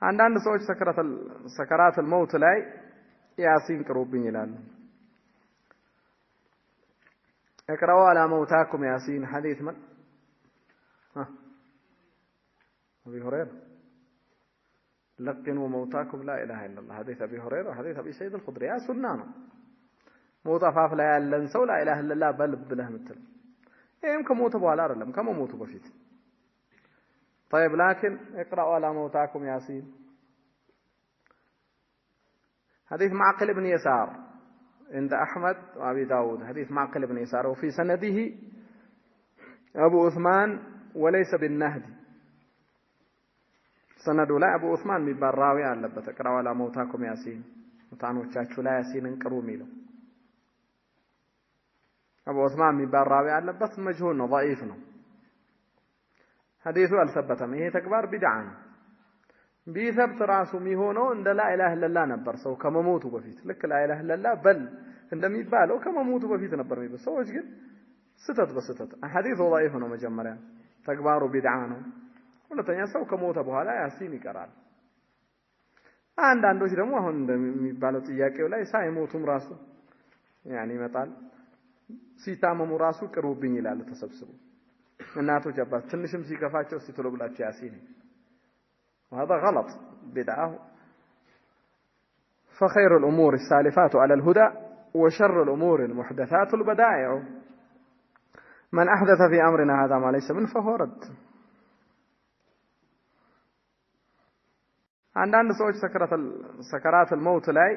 አንዳንድ ሰዎች ሰከራተል መውት ላይ ያሲን ቅሩብኝ ይላሉ اقرأوا على موتاكم ياسين حديث من أبي هريرة لقنوا موتاكم لا إله إلا الله حديث أبي هريرة حديث أبي سيد الخدري يا سنانه موت أفاف لا يلنسوا لا إله إلا الله بل بله مثل يمكن موت أبو على رلم كما موت بفيت طيب لكن اقرأوا على موتاكم ياسين حديث معقل بن يسار عند أحمد وأبي داود حديث معقل بن يسار وفي سنده أبو عثمان وليس بالنهدي سند لا أبو عثمان من براوي على بتقرأوا على موتاكم ياسين وتعنوا تشاتشوا لا ياسين انقروا ميلو أبو عثمان من براوي على بس مجهول ضعيف حديثه الثبتم هي تكبار بدعان بيثبت راسه ميهونو عند لا اله الا الله نبر سو كمموتو بفيت لك لا اله الا الله بل እንደሚባለው ከመሞቱ በፊት ነበር የሚባለው ሰዎች ግን ስተት በስተት ሐዲሱ ضعيف ነው መጀመሪያ ተግባሩ ቢድዓ ነው ሁለተኛ ሰው ከሞተ በኋላ ያሲን ይቀራል አንዳንዶች ደግሞ አሁን እንደሚባለው ጥያቄው ላይ ሳይሞቱም ራሱ ያኒ ይመጣል ሲታመሙ ራሱ ቅሩብኝ ይላል ተሰብስቡ እናቶች አባት ትንሽም ሲከፋቸው ሲተሎ ብላችሁ ያሲን وهذا غلط بدعة فخير الأمور السالفات على الهدى وشر الأمور المحدثات البدائع من أحدث في أمرنا هذا ما ليس منه فهو رد عندنا سوچ سكرات الموت لا